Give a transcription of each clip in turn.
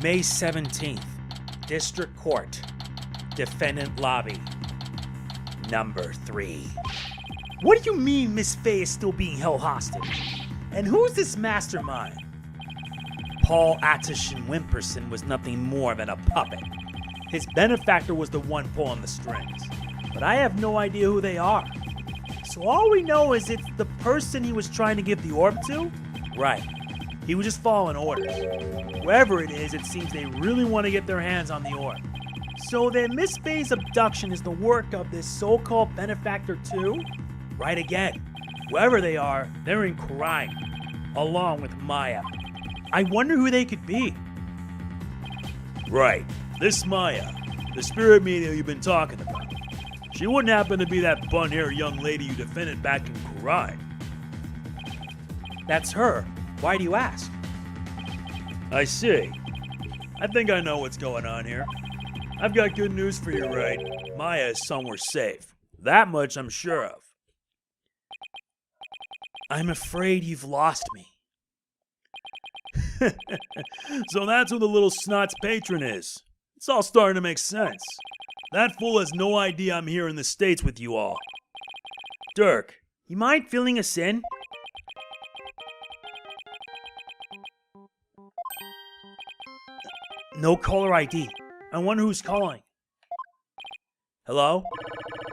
May 17th, District Court, Defendant Lobby, number 3. What do you mean Miss Faye is still being held hostage? And who's this mastermind? Paul Attishan Wimperson was nothing more than a puppet. His benefactor was the one pulling the strings. But I have no idea who they are. So all we know is it's the person he was trying to give the orb to? Right. He was just following orders. Whoever it is, it seems they really want to get their hands on the orb. So then Miss Faye's abduction is the work of this so-called benefactor too? Right again. Whoever they are, they're in Khura'in, along with Maya. I wonder who they could be. Right. This Maya, the spirit medium you've been talking about. She wouldn't happen to be that bun-haired young lady you defended back in Khura'in. That's her. Why do you ask? I see. I think I know what's going on here. I've got good news for you, Wright. Maya is somewhere safe. That much I'm sure of. I'm afraid you've lost me. So that's who the little snot's patron is. It's all starting to make sense. That fool has no idea I'm here in the States with you all. Dhurke, you mind filling us in? No caller ID. I wonder who's calling. Hello?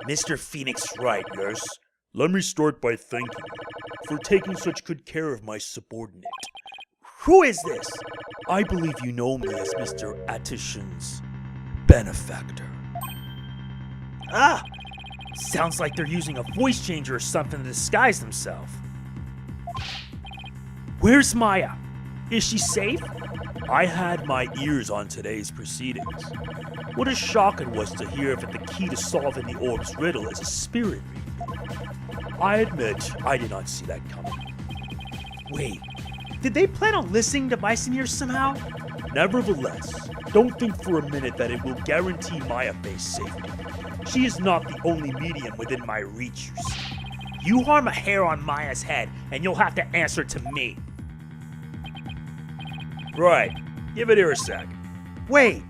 Mr. Phoenix Wright, yes? Let me start by thanking you for taking such good care of my subordinate. Who is this? I believe you know me as Mr. Attishan's benefactor. Ah! Sounds like they're using a voice changer or something to disguise themselves. Where's Maya? Is she safe? I had my ears on today's proceedings. What a shock it was to hear that the key to solving the orb's riddle is a spirit reading. I admit, I did not see that coming. Wait, did they plan on listening to Bison ears somehow? Nevertheless, don't think for a minute that it will guarantee Maya Faye's safety. She is not the only medium within my reach, you see. You harm a hair on Maya's head, and you'll have to answer to me. Right. Give it here a sec. Wait.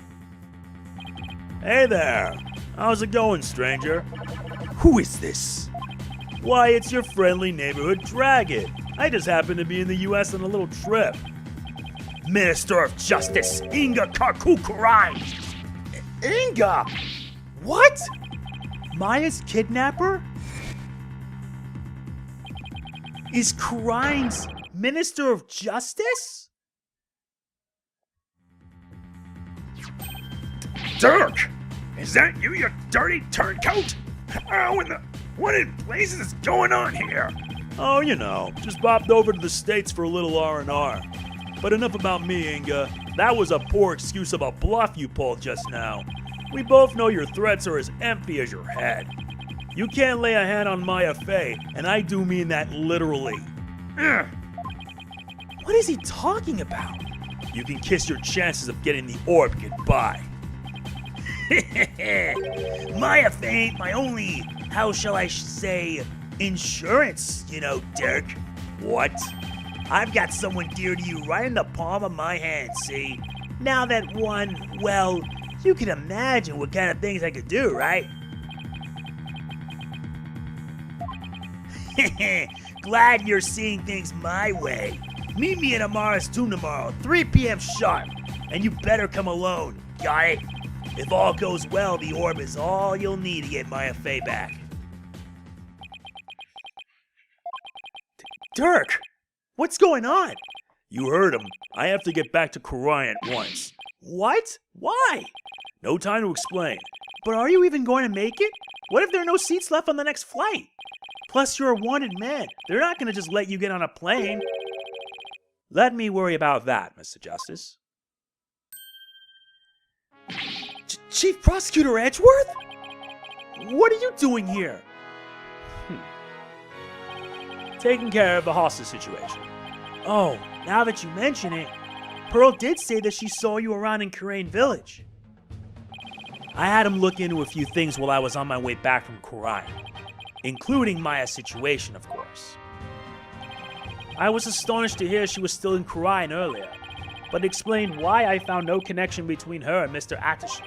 Hey there. How's it going, stranger? Who is this? Why, it's your friendly neighborhood dragon. I just happened to be in the U.S. on a little trip. Minister of Justice Inga Khura'in. Inga? What? Maya's kidnapper? Is Khura'in's Minister of Justice? Dhurke! Is that you dirty turncoat? What in blazes is going on here? Oh, you know, just popped over to the States for a little R&R. But enough about me, Inga. That was a poor excuse of a bluff you pulled just now. We both know your threats are as empty as your head. You can't lay a hand on Maya Faye, and I do mean that literally. Ugh. What is he talking about? You can kiss your chances of getting the orb goodbye. Maya Faye ain't my only, how shall I say, insurance, you know, Dhurke. What? I've got someone dear to you right in the palm of my hand, see? Now that one, well, you can imagine what kind of things I could do, right? Glad you're seeing things my way. Meet me at Amara's tomb tomorrow, 3 p.m. sharp, and you better come alone, got it? If all goes well, the orb is all you'll need to get Maya Faye back. Dhurke! What's going on? You heard him. I have to get back to Khura'in at once. What? Why? No time to explain. But are you even going to make it? What if there are no seats left on the next flight? Plus, you're a wanted man. They're not going to just let you get on a plane. Let me worry about that, Mr. Justice. Chief Prosecutor Edgeworth? What are you doing here? Taking care of the hostage situation. Oh, now that you mention it, Pearl did say that she saw you around in Kurain Village. I had him look into a few things while I was on my way back from Khura'in, including Maya's situation, of course. I was astonished to hear she was still in Khura'in earlier, but explain why I found no connection between her and Mr. Atashi.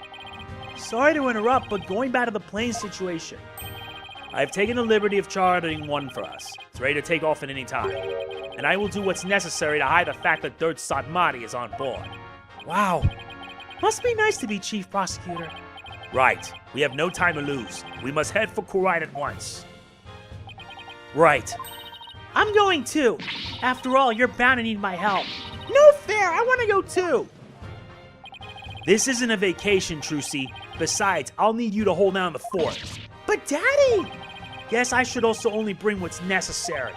Sorry to interrupt, but going back to the plane situation. I've taken the liberty of chartering one for us. It's ready to take off at any time. And I will do what's necessary to hide the fact that Dhurke Satmati is on board. Wow. Must be nice to be chief prosecutor. Right. We have no time to lose. We must head for Khura'in at once. Right. I'm going too. After all, you're bound to need my help. No fair, I want to go too. This isn't a vacation, Trucy. Besides, I'll need you to hold down the fort. But Daddy! Guess I should also only bring what's necessary.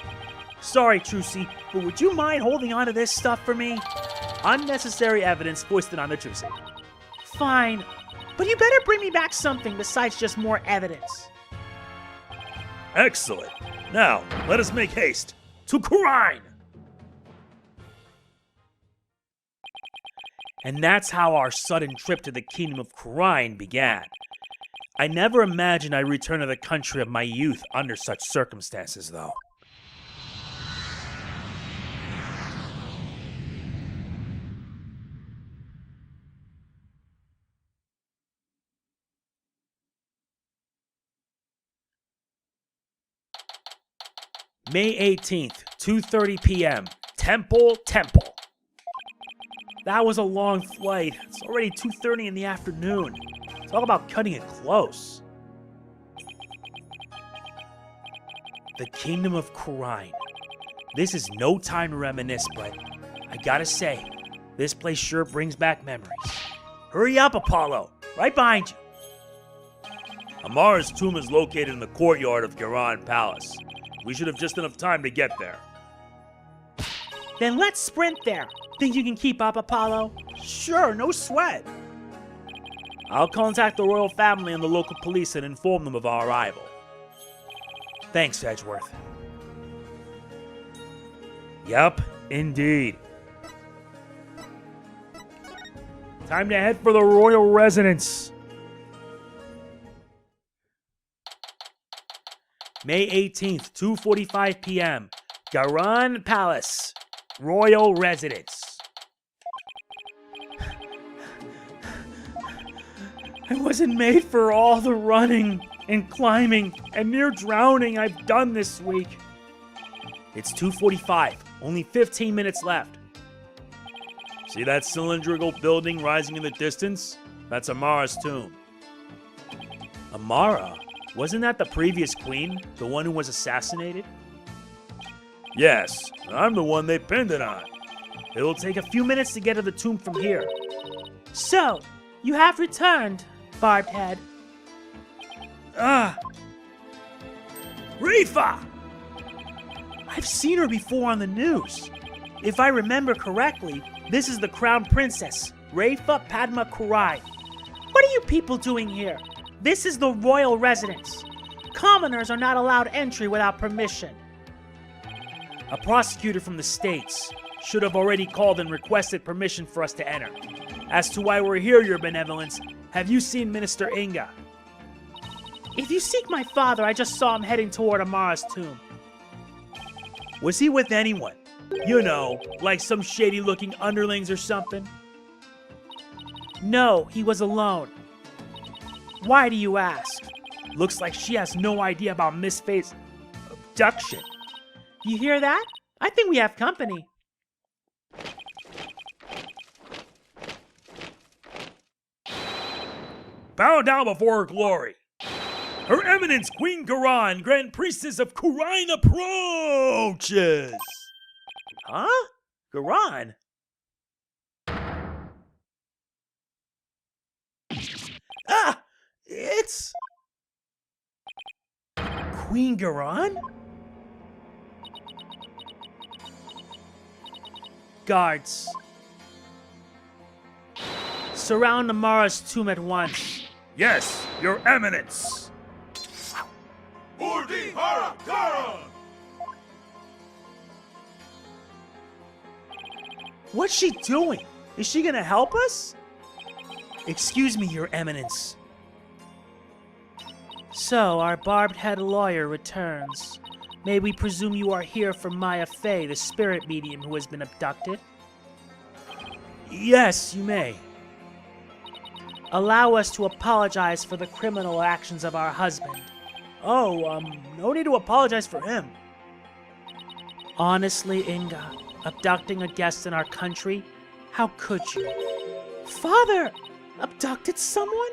Sorry, Trucy, but would you mind holding on to this stuff for me? Unnecessary evidence foisted on the Trucy. Fine, but you better bring me back something besides just more evidence. Excellent. Now, let us make haste to Khura'in. And that's how our sudden trip to the kingdom of Khura'in began. I never imagined I'd return to the country of my youth under such circumstances, though. May 18th, 2:30 p.m. Temple. That was a long flight. It's already 2:30 in the afternoon. Talk about cutting it close. The Kingdom of Khura'in. This is no time to reminisce, but I gotta say, this place sure brings back memories. Hurry up, Apollo! Right behind you. Amara's tomb is located in the courtyard of Kurain Palace. We should have just enough time to get there. Then let's sprint there. Think you can keep up, Apollo? Sure, no sweat. I'll contact the royal family and the local police and inform them of our arrival. Thanks, Edgeworth. Yup, indeed. Time to head for the royal residence. May 18th, 2:45 p.m. Kurain Palace, royal residence. I wasn't made for all the running and climbing and near drowning I've done this week. It's 2:45, only 15 minutes left. See that cylindrical building rising in the distance? That's Amara's tomb. Amara? Wasn't that the previous queen? The one who was assassinated? Yes, I'm the one they pinned it on. It'll take a few minutes to get to the tomb from here. So, you have returned, Barbed Head. Rifa! I've seen her before on the news. If I remember correctly, this is the Crown Princess, Rifa Padma Khura'in. What are you people doing here? This is the royal residence. Commoners are not allowed entry without permission. A prosecutor from the States should have already called and requested permission for us to enter. As to why we're here, Your Benevolence, have you seen Minister Inga? If you seek my father, I just saw him heading toward Amara's tomb. Was he with anyone? You know, like some shady-looking underlings or something? No, he was alone. Why do you ask? Looks like she has no idea about Miss Faye's abduction. You hear that? I think we have company. Bow down before her glory. Her Eminence Queen Khura'in, Grand Priestess of Khura'in approaches. Huh? Khura'in? Ah! It's... Queen Khura'in? Guards. Surround Amara's tomb at once. Yes, Your Eminence. What's she doing? Is she gonna help us? Excuse me, Your Eminence. So, our barbed-head lawyer returns. May we presume you are here for Maya Fey, the spirit medium who has been abducted? Yes, you may. Allow us to apologize for the criminal actions of our husband. Oh, no need to apologize for him. Honestly, Inga, abducting a guest in our country? How could you? Father, abducted someone?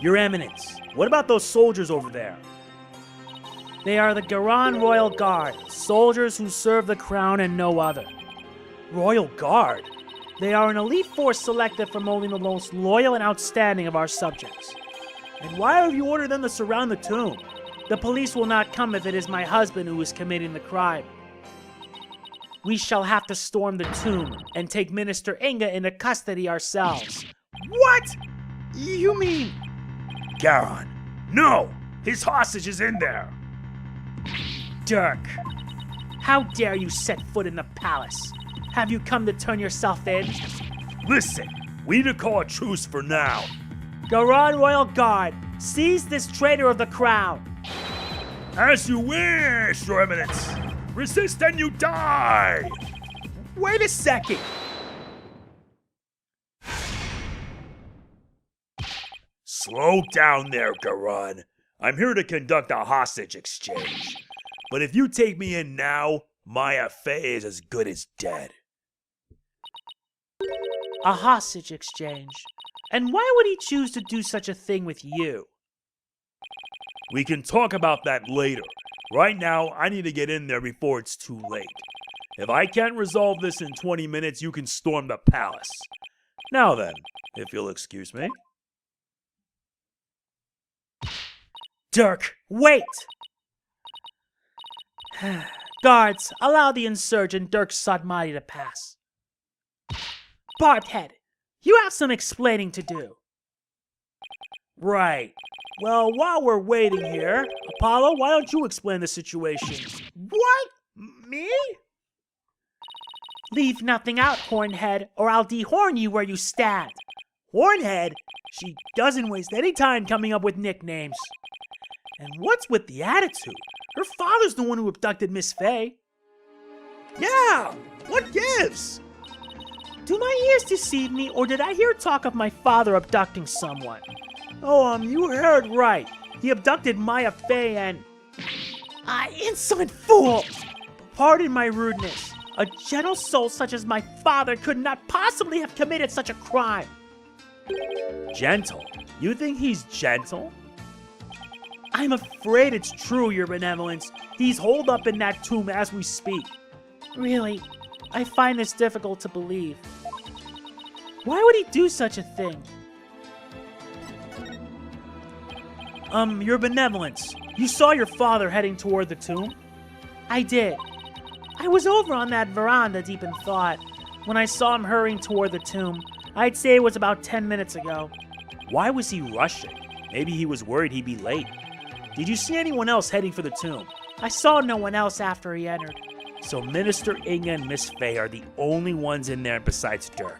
Your Eminence, what about those soldiers over there? They are the Kurain Royal Guard, soldiers who serve the crown and no other. Royal Guard? They are an elite force selected from only the most loyal and outstanding of our subjects. And why have you ordered them to surround the tomb? The police will not come if it is my husband who is committing the crime. We shall have to storm the tomb and take Minister Inga into custody ourselves. What? You mean... Garon, no! His hostage is in there! Dhurke, how dare you set foot in the palace? Have you come to turn yourself in? Listen, we need to call a truce for now. Kurain Royal Guard, seize this traitor of the crown. As you wish, Your Eminence. Resist and you die! Wait a second. Slow down there, Kurain. I'm here to conduct a hostage exchange. But if you take me in now, my affair is as good as dead. A hostage exchange? And why would he choose to do such a thing with you? We can talk about that later. Right now, I need to get in there before it's too late. If I can't resolve this in 20 minutes, you can storm the palace. Now then, if you'll excuse me. Dhurke, wait! Guards, allow the insurgent Dhurke Sadmati to pass. Barbed Head, you have some explaining to do. Right. Well, while we're waiting here, Apollo, why don't you explain the situation? What? Me? Leave nothing out, Hornhead, or I'll dehorn you where you stand. Hornhead? She doesn't waste any time coming up with nicknames. And what's with the attitude? Her father's the one who abducted Miss Faye. Yeah, what gives? Do my ears deceive me, or did I hear talk of my father abducting someone? Oh, you heard right. He abducted Maya Faye and... Insolent fool! Pardon my rudeness. A gentle soul such as my father could not possibly have committed such a crime. Gentle? You think he's gentle? I'm afraid it's true, Your Benevolence. He's holed up in that tomb as we speak. Really, I find this difficult to believe. Why would he do such a thing? Your Benevolence, you saw your father heading toward the tomb? I did. I was over on that veranda deep in thought. When I saw him hurrying toward the tomb, I'd say it was about 10 minutes ago. Why was he rushing? Maybe he was worried he'd be late. Did you see anyone else heading for the tomb? I saw no one else after he entered. So Minister Inga and Miss Faye are the only ones in there besides Dhurke.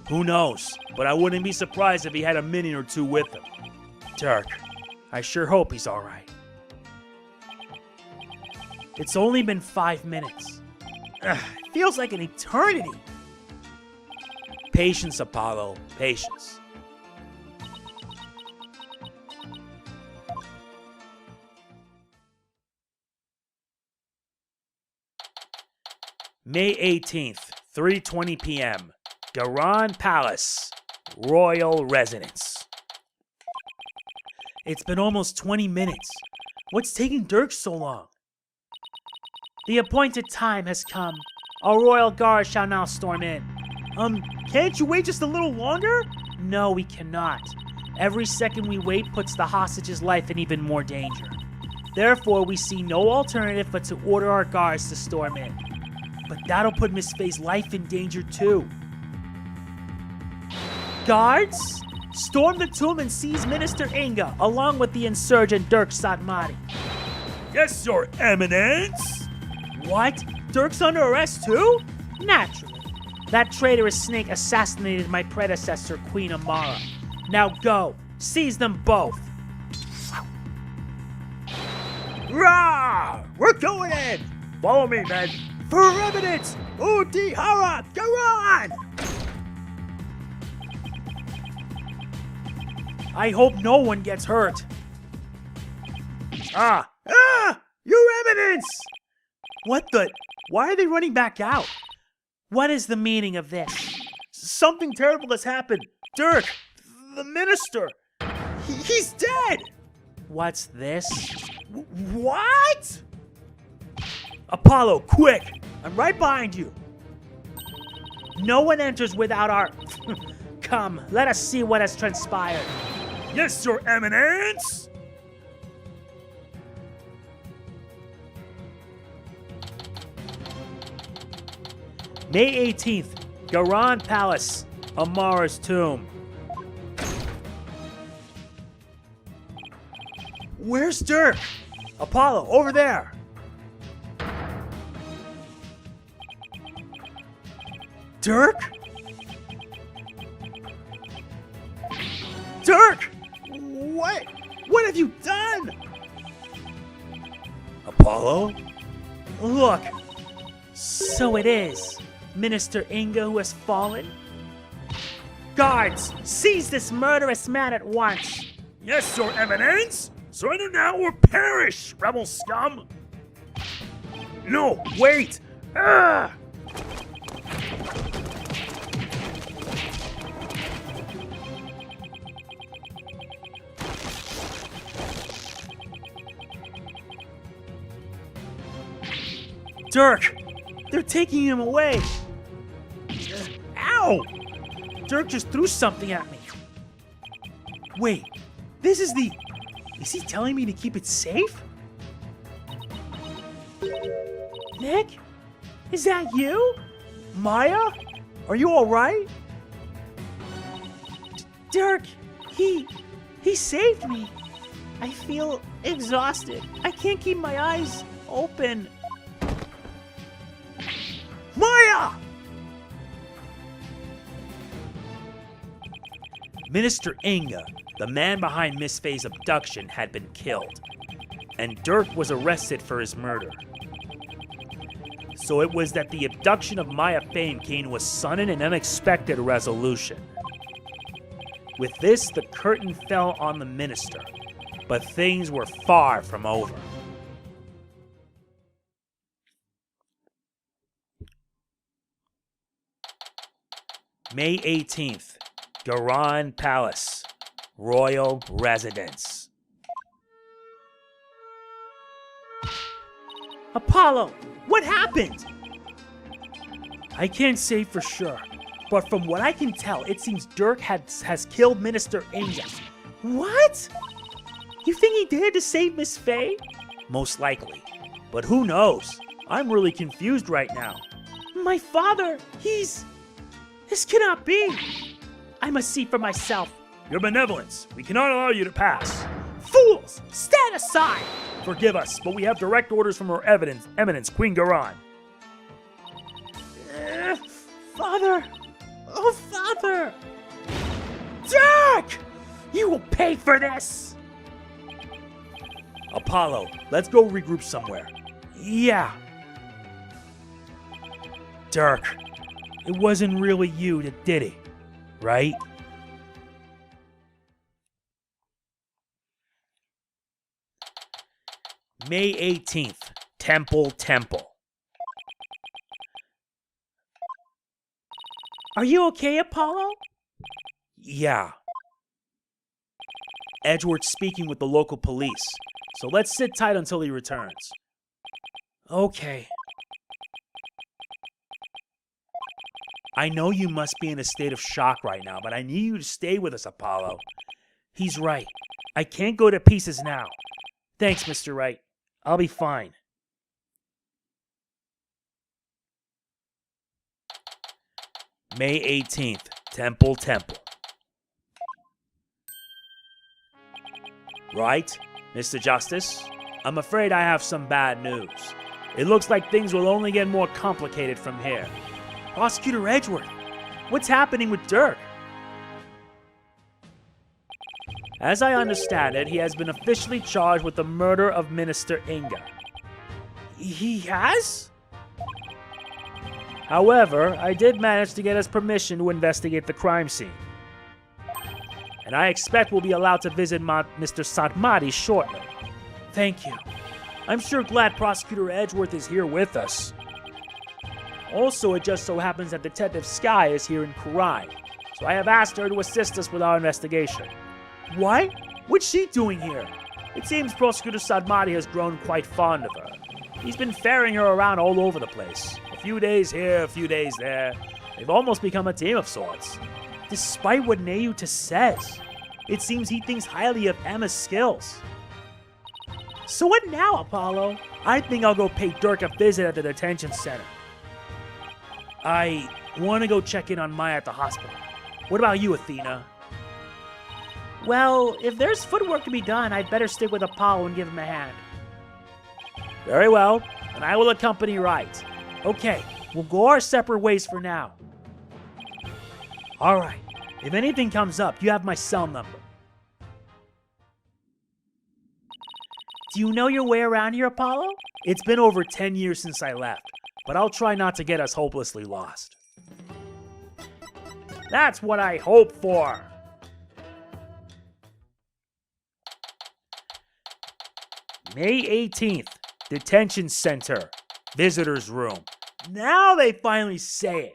Who knows? But I wouldn't be surprised if he had a minion or two with him. Dhurke, I sure hope he's alright. It's only been 5 minutes. It feels like an eternity. Patience, Apollo, patience. May 18th, 3:20 p.m. Kurain Palace, Royal Residence. It's been almost 20 minutes. What's taking Dhurke so long? The appointed time has come. Our royal guard shall now storm in. Can't you wait just a little longer? No, we cannot. Every second we wait puts the hostage's life in even more danger. Therefore, we see no alternative but to order our guards to storm in. But that'll put Miss Faye's life in danger too. Guards, storm the tomb and seize Minister Inga, along with the insurgent Dhurke Sadmati. Yes, Your Eminence! What? Dhurke's under arrest too? Naturally. That traitorous snake assassinated my predecessor, Queen Amara. Now go, seize them both. Rah! We're going in! Follow me, men. For evidence! Udihara, Kurain! I hope no one gets hurt. Your evidence! What the? Why are they running back out? What is the meaning of this? Something terrible has happened. Dhurke, the minister, he's dead! What's this? What? Apollo, quick! I'm right behind you. No one enters without our... Come, let us see what has transpired. Yes, Your Eminence! May 18th, Kurain Palace, Amara's tomb. Where's Dhurke? Apollo, over there. Dhurke? Dhurke! What have you done? Apollo? Look. So it is Minister Inga who has fallen? Guards, seize this murderous man at once. Yes, Your Eminence! Surrender now or perish, rebel scum! No, wait! Ah! Dhurke! They're taking him away! Ow! Dhurke just threw something at me. Wait, this is the... Is he telling me to keep it safe? Nick? Is that you? Maya? Are you alright? Dhurke, he saved me. I feel exhausted. I can't keep my eyes open. Maya! Minister Inga, the man behind Miss Faye's abduction, had been killed, and Dhurke was arrested for his murder. So it was that the abduction of Maya Fame came to a sudden and unexpected resolution. With this, the curtain fell on the minister, but things were far from over. May 18th, Kurain Palace, Royal Residence. Apollo, what happened? I can't say for sure, but from what I can tell, it seems Dhurke has killed Minister Inga. What? You think he did it to save Miss Faye? Most likely, but who knows? I'm really confused right now. My father, This cannot be! I must see for myself. Your benevolence, we cannot allow you to pass. Fools! Stand aside! Forgive us, but we have direct orders from Her Eminence, Queen Khura'in. Father! Oh, Father! Dhurke! You will pay for this! Apollo, let's go regroup somewhere. Yeah. Dhurke, it wasn't really you that did it, right? May 18th, Temple. Are you okay, Apollo? Yeah. Edgeworth's speaking with the local police, so let's sit tight until he returns. Okay. I know you must be in a state of shock right now, but I need you to stay with us, Apollo. He's right. I can't go to pieces now. Thanks, Mr. Wright. I'll be fine. May 18th, Temple. Right, Mr. Justice? I'm afraid I have some bad news. It looks like things will only get more complicated from here. Prosecutor Edgeworth, what's happening with Dhurke? As I understand it, he has been officially charged with the murder of Minister Inga. He has? However, I did manage to get us permission to investigate the crime scene. And I expect we'll be allowed to visit Mr. Satmati shortly. Thank you. I'm sure glad Prosecutor Edgeworth is here with us. Also, it just so happens that Detective Sky is here in Khura'in, so I have asked her to assist us with our investigation. What? What's she doing here? It seems Prosecutor Satmati has grown quite fond of her. He's been ferrying her around all over the place. A few days here, a few days there. They've almost become a team of sorts. Despite what Nayuta says, it seems he thinks highly of Emma's skills. So what now, Apollo? I think I'll go pay Dhurke a visit at the detention center. I want to go check in on Maya at the hospital. What about you, Athena? Well, if there's footwork to be done, I'd better stick with Apollo and give him a hand. Very well, and I will accompany Wright. Okay, we'll go our separate ways for now. Alright, if anything comes up, you have my cell number. Do you know your way around here, Apollo? It's been over 10 years since I left, but I'll try not to get us hopelessly lost. That's what I hope for! May 18th, Detention Center, Visitor's Room. Now they finally say it.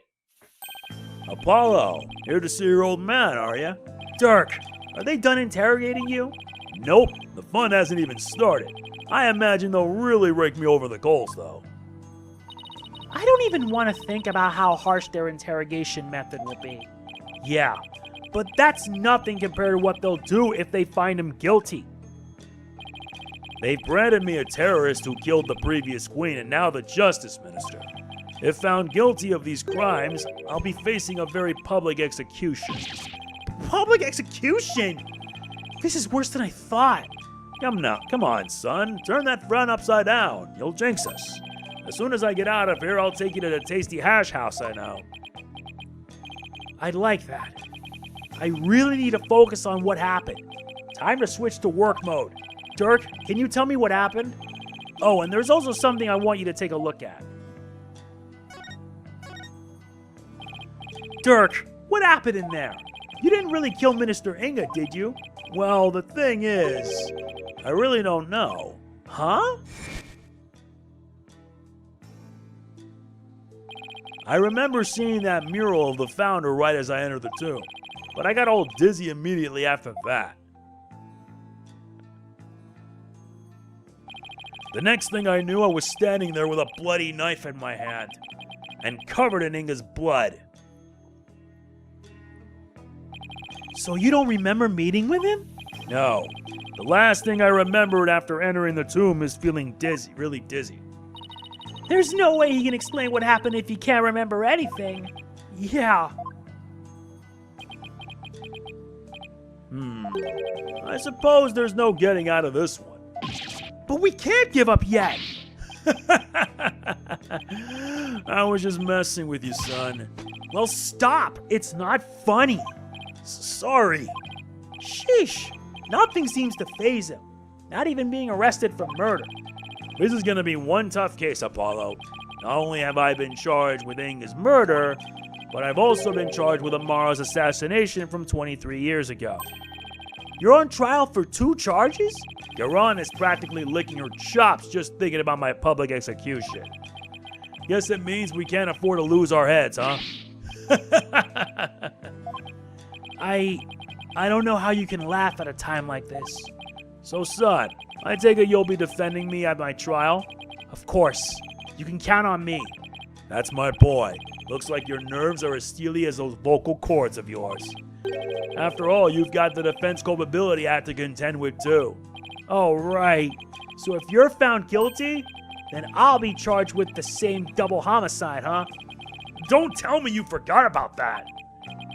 Apollo, here to see your old man, are you? Dhurke, are they done interrogating you? Nope, the fun hasn't even started. I imagine they'll really rake me over the coals, though. I don't even want to think about how harsh their interrogation method will be. Yeah, but that's nothing compared to what they'll do if they find him guilty. They've branded me a terrorist who killed the previous queen and now the Justice Minister. If found guilty of these crimes, I'll be facing a very public execution. Public execution? This is worse than I thought. Come on, son. Turn that frown upside down. You'll jinx us. As soon as I get out of here, I'll take you to the tasty hash house I know. I'd like that. I really need to focus on what happened. Time to switch to work mode. Dhurke, can you tell me what happened? Oh, and there's also something I want you to take a look at. Dhurke, what happened in there? You didn't really kill Minister Inga, did you? Well, the thing is, I really don't know. Huh? I remember seeing that mural of the founder right as I entered the tomb, but I got all dizzy immediately after that. The next thing I knew, I was standing there with a bloody knife in my hand and covered in Inga's blood. So you don't remember meeting with him? No. The last thing I remembered after entering the tomb is feeling dizzy, really dizzy. There's no way he can explain what happened if he can't remember anything. Yeah. I suppose there's no getting out of this one. But we can't give up yet. I was just messing with you, son. Well, stop. It's not funny. Sorry. Sheesh. Nothing seems to faze him. Not even being arrested for murder. This is gonna be one tough case, Apollo. Not only have I been charged with Inga's murder, but I've also been charged with Amara's assassination from 23 years ago. You're on trial for 2 charges? Kurain is practically licking her chops just thinking about my public execution. Guess it means we can't afford to lose our heads, huh? I don't know how you can laugh at a time like this. So, son, I take it you'll be defending me at my trial? Of course. You can count on me. That's my boy. Looks like your nerves are as steely as those vocal cords of yours. After all, you've got the Defense Culpability Act to contend with, too. Oh, right. So if you're found guilty, then I'll be charged with the same double homicide, huh? Don't tell me you forgot about that.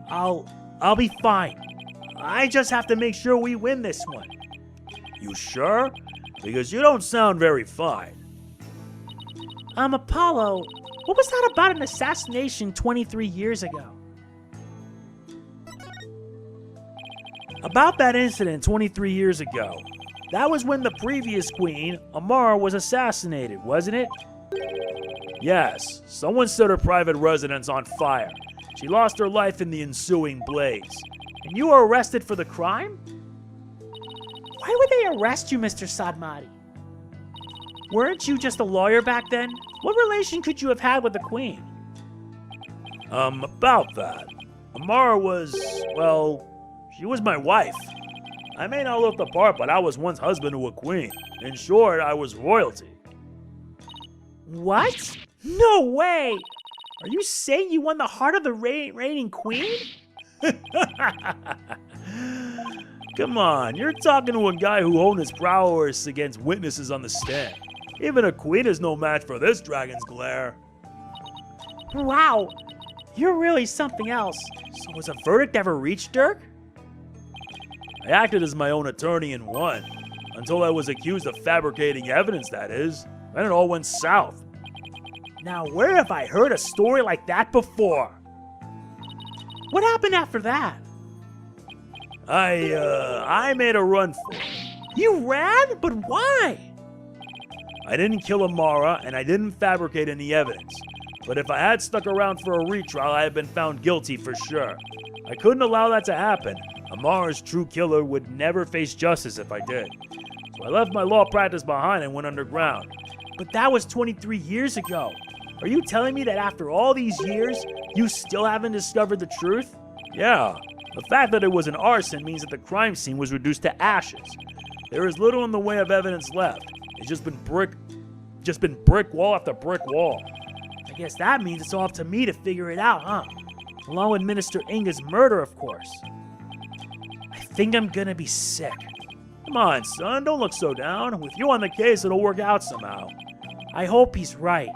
I'll be fine. I just have to make sure we win this one. You sure? Because you don't sound very fine. Apollo, what was that about an assassination 23 years ago? About that incident 23 years ago. That was when the previous queen, Amara, was assassinated, wasn't it? Yes, someone set her private residence on fire. She lost her life in the ensuing blaze. And you were arrested for the crime? Why would they arrest you, Mr. Sadmati? Weren't you just a lawyer back then? What relation could you have had with the queen? About that. Amara was, well, she was my wife. I may not look the part, but I was once husband to a queen. In short, I was royalty. What? No way! Are you saying you won the heart of the reigning queen? Come on, you're talking to a guy who honed his prowess against witnesses on the stand. Even a queen is no match for this dragon's glare. Wow, you're really something else. So was a verdict ever reached, Dhurke? I acted as my own attorney and won. Until I was accused of fabricating evidence, that is. Then it all went south. Now, where have I heard a story like that before? What happened after that? I made a run for it. You ran? But why? I didn't kill Amara, and I didn't fabricate any evidence. But if I had stuck around for a retrial, I had been found guilty for sure. I couldn't allow that to happen. Amara's true killer would never face justice if I did. So I left my law practice behind and went underground. But that was 23 years ago. Are you telling me that after all these years, you still haven't discovered the truth? Yeah. The fact that it was an arson means that the crime scene was reduced to ashes. There is little in the way of evidence left. It's just been brick wall after brick wall. I guess that means it's all up to me to figure it out, huh? Along with Minister Inga's murder, of course. I think I'm gonna be sick. Come on, son, don't look so down. With you on the case, it'll work out somehow. I hope he's right.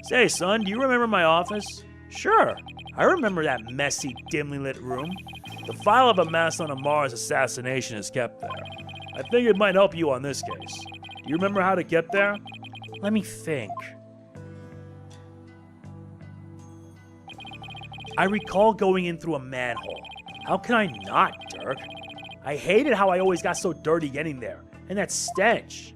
Say, son, do you remember my office? Sure, I remember that messy, dimly lit room. The file of a mass on Amara's assassination is kept there. I think it might help you on this case. Do you remember how to get there? Let me think. I recall going in through a manhole. How can I not, Dhurke? I hated how I always got so dirty getting there, and that stench.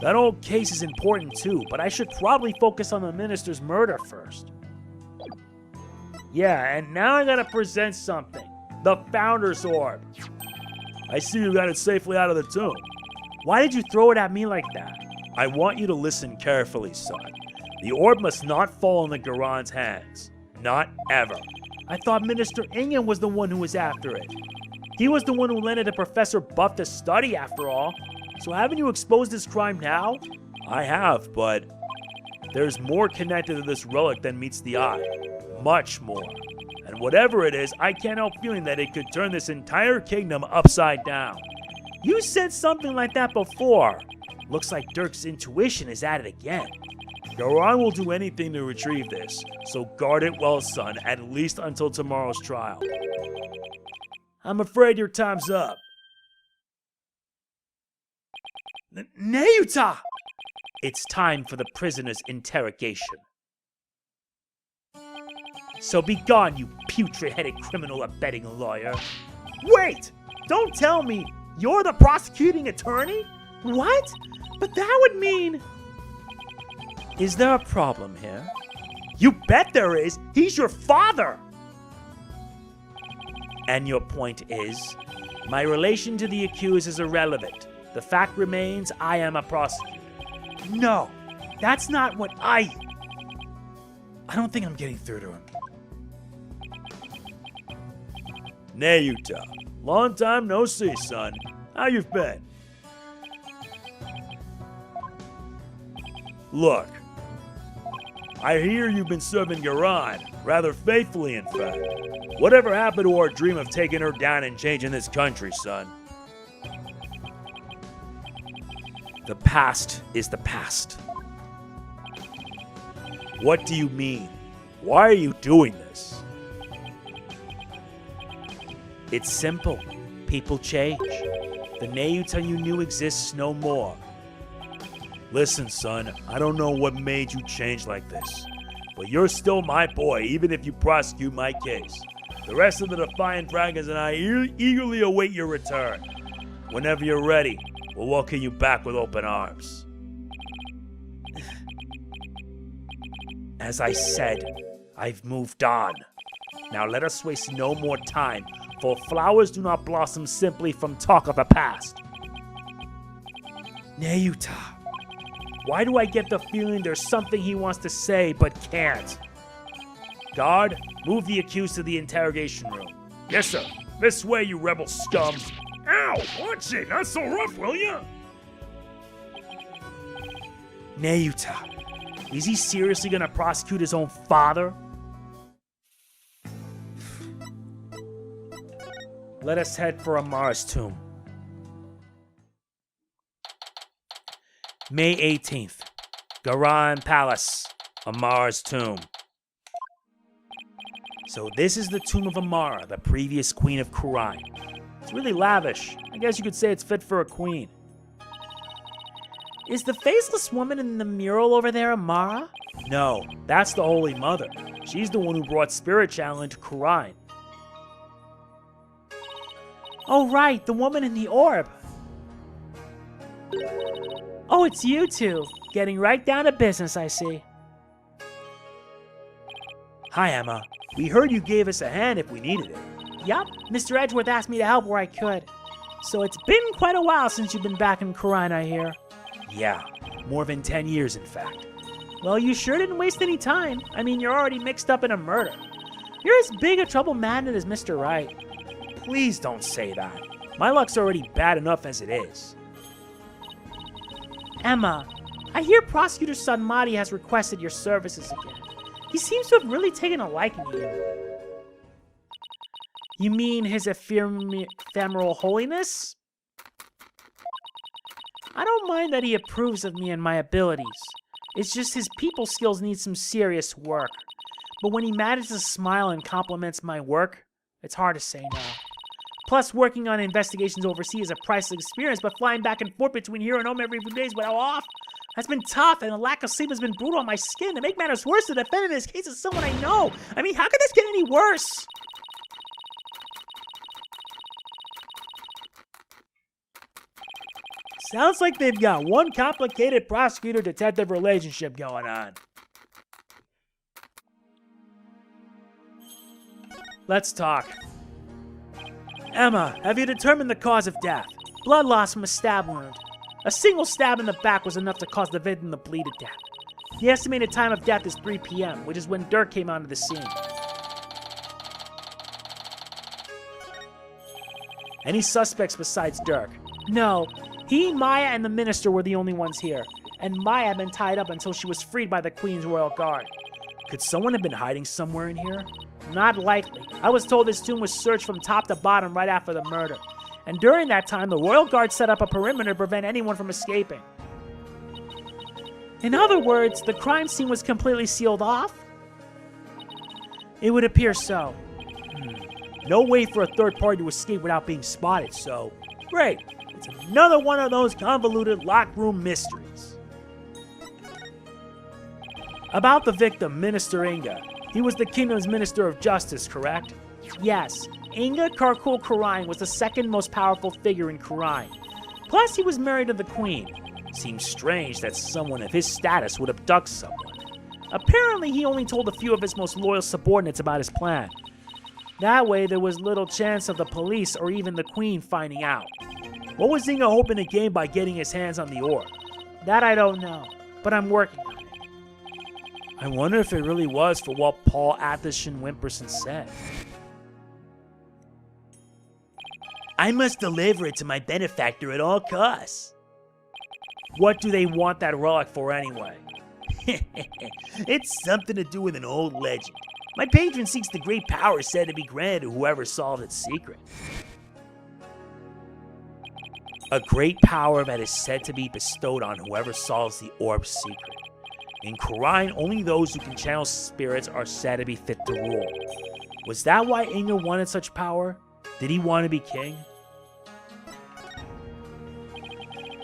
That old case is important too, but I should probably focus on the minister's murder first. Yeah, and now I gotta present something. The Founder's Orb. I see you got it safely out of the tomb. Why did you throw it at me like that? I want you to listen carefully, son. The orb must not fall in the Khura'in's hands. Not ever. I thought Minister Inga was the one who was after it. He was the one who lent it to Professor Buff to study, after all. So haven't you exposed this crime now? I have, but there's more connected to this relic than meets the eye. Much more. And whatever it is, I can't help feeling that it could turn this entire kingdom upside down. You said something like that before. Looks like Dhurke's intuition is at it again. Kurain will do anything to retrieve this, so guard it well, son, at least until tomorrow's trial. I'm afraid your time's up. Nayuta! It's time for the prisoner's interrogation. So be gone, you putrid-headed criminal abetting lawyer. Wait! Don't tell me you're the prosecuting attorney? What? But that would mean... Is there a problem here? You bet there is! He's your father! And your point is? My relation to the accused is irrelevant. The fact remains I am a prosecutor. No, that's not what I don't think I'm getting through to him. Nayuta, long time no see, son. How you've been? Look, I hear you've been serving Khura'in, rather faithfully in fact. Whatever happened to our dream of taking her down and changing this country, son? The past is the past. What do you mean? Why are you doing this? It's simple. People change. The Nayuta you knew exists no more. Listen, son, I don't know what made you change like this, but you're still my boy, even if you prosecute my case. The rest of the Defiant Dragons and I eagerly await your return. Whenever you're ready, we'll welcome you back with open arms. As I said, I've moved on. Now let us waste no more time, for flowers do not blossom simply from talk of the past. Nayuta, why do I get the feeling there's something he wants to say but can't? Guard, move the accused to the interrogation room. Yes, sir. This way, you rebel scums. Ow! Watch it! Not so rough, will ya? Nayuta, is he seriously gonna prosecute his own father? Let us head for Amara's tomb. May 18th, Kurain Palace, Amara's tomb. So this is the tomb of Amara, the previous queen of Khura'in. It's really lavish. I guess you could say it's fit for a queen. Is the faceless woman in the mural over there Amara? No, that's the Holy Mother. She's the one who brought Spirit Channel into Khura'in. Oh right, the woman in the orb. Oh, it's you two. Getting right down to business, I see. Hi, Emma. We heard you gave us a hand if we needed it. Yup, Mr. Edgeworth asked me to help where I could. So it's been quite a while since you've been back in Khura'in, I hear. Yeah, more than 10 years, in fact. Well, you sure didn't waste any time. I mean, you're already mixed up in a murder. You're as big a trouble magnet as Mr. Wright. Please don't say that. My luck's already bad enough as it is. Emma, I hear Prosecutor Sanmati has requested your services again. He seems to have really taken a liking to you. You mean his ephemeral holiness? I don't mind that he approves of me and my abilities. It's just his people skills need some serious work. But when he manages to smile and compliments my work, it's hard to say no. Plus, working on investigations overseas is a priceless experience, but flying back and forth between here and home every few days without off has been tough, and the lack of sleep has been brutal on my skin. To make matters worse, the defendant in this case is someone I know. I mean, how could this get any worse? Sounds like they've got one complicated prosecutor-detective relationship going on. Let's talk. Emma, have you determined the cause of death? Blood loss from a stab wound. A single stab in the back was enough to cause the victim to bleed to death. The estimated time of death is 3 p.m., which is when Dhurke came onto the scene. Any suspects besides Dhurke? No. He, Maya, and the minister were the only ones here. And Maya had been tied up until she was freed by the Queen's Royal Guard. Could someone have been hiding somewhere in here? Not likely. I was told this tomb was searched from top to bottom right after the murder. And during that time, the Royal Guard set up a perimeter to prevent anyone from escaping. In other words, the crime scene was completely sealed off? It would appear so. No way for a third party to escape without being spotted, so... Great! It's another one of those convoluted locked room mysteries. About the victim, Minister Inga. He was the kingdom's Minister of Justice, correct? Yes. Inga Karkul Khura'in was the second most powerful figure in Khura'in. Plus, he was married to the Queen. Seems strange that someone of his status would abduct someone. Apparently, he only told a few of his most loyal subordinates about his plan. That way, there was little chance of the police or even the Queen finding out. What was Inga hoping to gain by getting his hands on the orb? That I don't know, but I'm working on it. I wonder if it really was for what Paul Athelshan Wimperson said. I must deliver it to my benefactor at all costs. What do they want that relic for anyway? It's something to do with an old legend. My patron seeks the great power said to be granted to whoever solves its secret. A great power that is said to be bestowed on whoever solves the orb's secret. In Khura'in, only those who can channel spirits are said to be fit to rule. Was that why Inga wanted such power? Did he want to be king?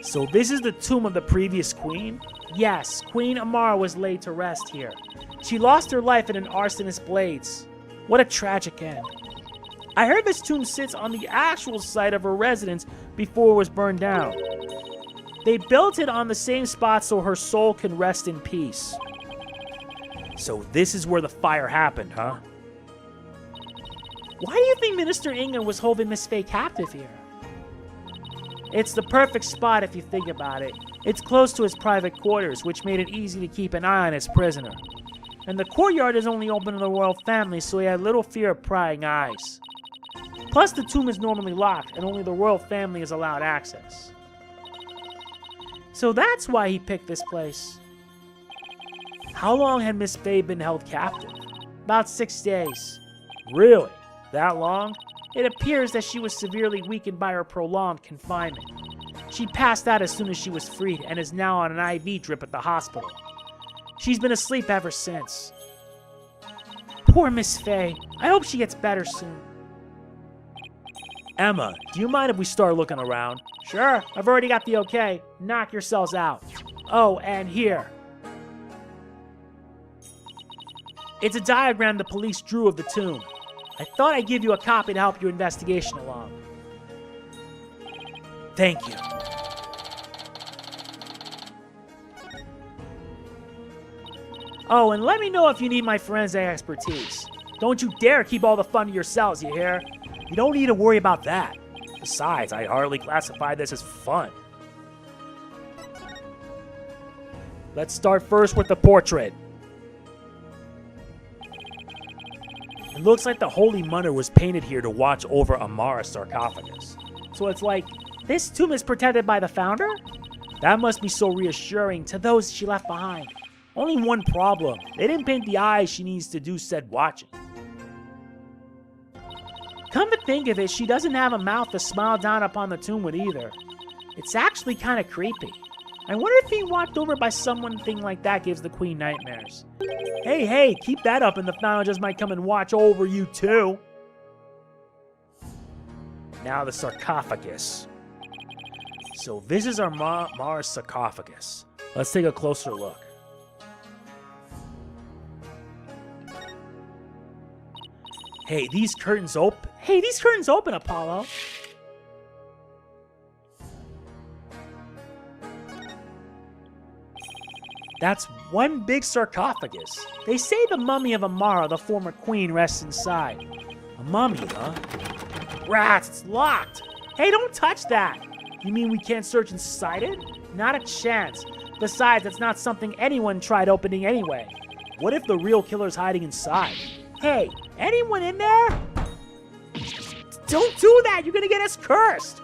So this is the tomb of the previous queen? Yes, Queen Amara was laid to rest here. She lost her life in an arsonist's blades. What a tragic end. I heard this tomb sits on the actual site of her residence before it was burned down. They built it on the same spot so her soul can rest in peace. So this is where the fire happened, huh? Why do you think Minister Inga was holding Miss Faye captive here? It's the perfect spot if you think about it. It's close to his private quarters, which made it easy to keep an eye on his prisoner. And the courtyard is only open to the royal family, so he had little fear of prying eyes. Plus, the tomb is normally locked, and only the royal family is allowed access. So that's why he picked this place. How long had Miss Faye been held captive? About 6 days. Really? That long? It appears that she was severely weakened by her prolonged confinement. She passed out as soon as she was freed and is now on an IV drip at the hospital. She's been asleep ever since. Poor Miss Faye. I hope she gets better soon. Emma, do you mind if we start looking around? Sure, I've already got the okay. Knock yourselves out. Oh, and here. It's a diagram the police drew of the tomb. I thought I'd give you a copy to help your investigation along. Thank you. Oh, and let me know if you need my forensic expertise. Don't you dare keep all the fun to yourselves, you hear? You don't need to worry about that. Besides, I hardly classify this as fun. Let's start first with the portrait. It looks like the Holy Mother was painted here to watch over Amara's sarcophagus. So it's like, this tomb is protected by the founder? That must be so reassuring to those she left behind. Only one problem. They didn't paint the eyes she needs to do said watching. Come to think of it, she doesn't have a mouth to smile down upon the tomb with either. It's actually kind of creepy. I wonder if being watched over by someone thing like that gives the queen nightmares. Hey, keep that up and the founder just might come and watch over you too. Now the sarcophagus. So this is our Mars sarcophagus. Let's take a closer look. Hey, these curtains open, Apollo. That's one big sarcophagus. They say the mummy of Amara, the former queen, rests inside. A mummy, huh? Rats, it's locked. Hey, don't touch that. You mean we can't search inside it? Not a chance. Besides, it's not something anyone tried opening anyway. What if the real killer's hiding inside? Hey, anyone in there? Don't do that! You're gonna get us cursed!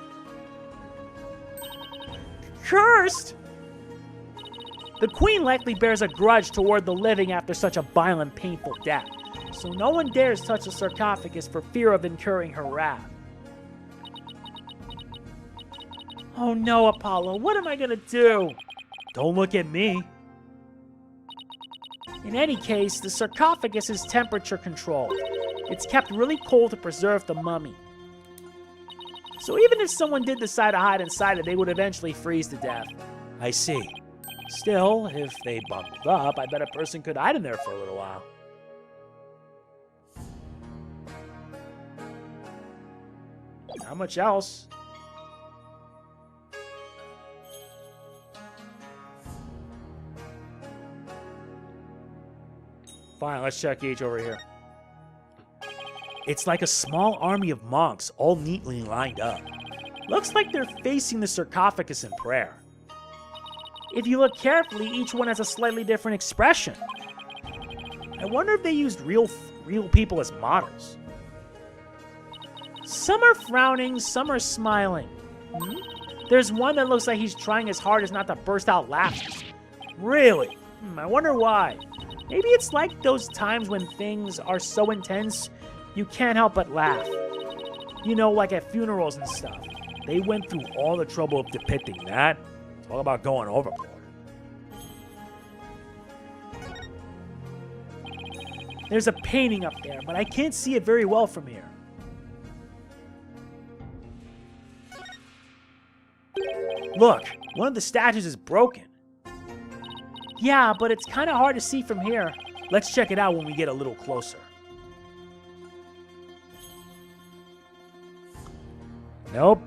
Cursed? The queen likely bears a grudge toward the living after such a violent, painful death, so no one dares touch the sarcophagus for fear of incurring her wrath. Oh no, Apollo, what am I gonna do? Don't look at me. In any case, the sarcophagus is temperature controlled. It's kept really cold to preserve the mummy. So even if someone did decide to hide inside it, they would eventually freeze to death. I see. Still, if they buckled up, I bet a person could hide in there for a little while. Not much else. Fine, let's check each over here. It's like a small army of monks, all neatly lined up. Looks like they're facing the sarcophagus in prayer. If you look carefully, each one has a slightly different expression. I wonder if they used real people as models. Some are frowning, some are smiling. There's one that looks like he's trying his hardest not to burst out laughing. Really? I wonder why. Maybe it's like those times when things are so intense, you can't help but laugh. You know, like at funerals and stuff. They went through all the trouble of depicting that. Talk about going overboard. There's a painting up there, but I can't see it very well from here. Look, one of the statues is broken. Yeah, but it's kind of hard to see from here. Let's check it out when we get a little closer. Nope.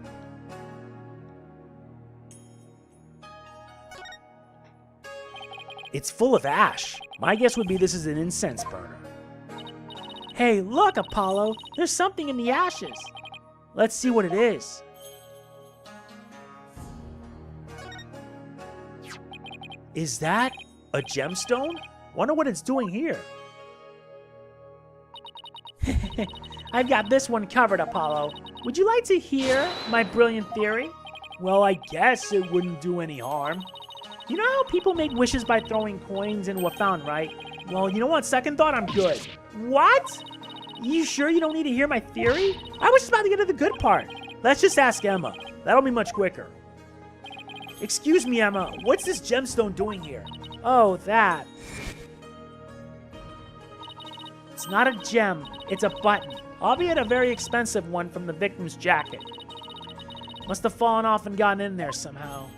It's full of ash. My guess would be this is an incense burner. Hey, look, Apollo. There's something in the ashes. Let's see what it is. Is that a gemstone? Wonder what it's doing here. I've got this one covered, Apollo. Would you like to hear my brilliant theory? Well, I guess it wouldn't do any harm. You know how people make wishes by throwing coins into a fountain, right? Well, you know what? Second thought, I'm good. What? You sure you don't need to hear my theory? I was just about to get to the good part. Let's just ask Emma. That'll be much quicker. Excuse me, Emma. What's this gemstone doing here? Oh, that. It's not a gem. It's a button. Albeit a very expensive one from the victim's jacket. Must have fallen off and gotten in there somehow.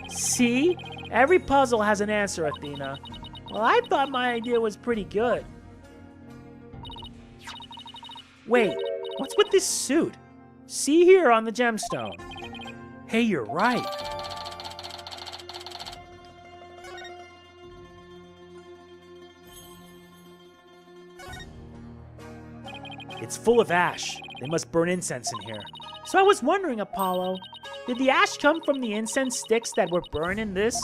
See? Every puzzle has an answer, Athena. Well, I thought my idea was pretty good. Wait, what's with this suit? See here on the gemstone. Hey, you're right. It's full of ash. They must burn incense in here. So I was wondering, Apollo, did the ash come from the incense sticks that were burned in this?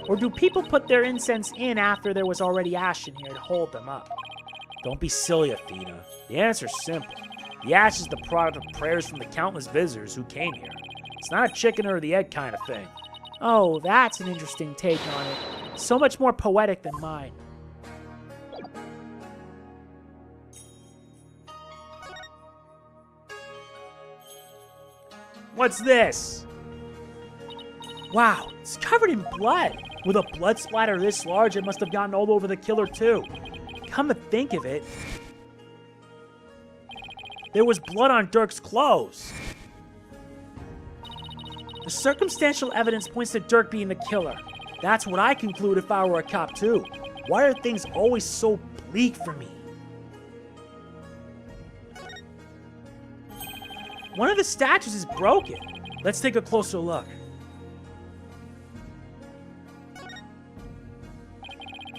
Or do people put their incense in after there was already ash in here to hold them up? Don't be silly, Athena. The answer's simple. The ash is the product of prayers from the countless visitors who came here. It's not a chicken or the egg kind of thing. Oh, that's an interesting take on it. So much more poetic than mine. What's this? Wow, it's covered in blood. With a blood splatter this large, it must have gotten all over the killer too. Come to think of it, there was blood on Dhurke's clothes. The circumstantial evidence points to Dhurke being the killer. That's what I conclude if I were a cop too. Why are things always so bleak for me? One of the statues is broken. Let's take a closer look.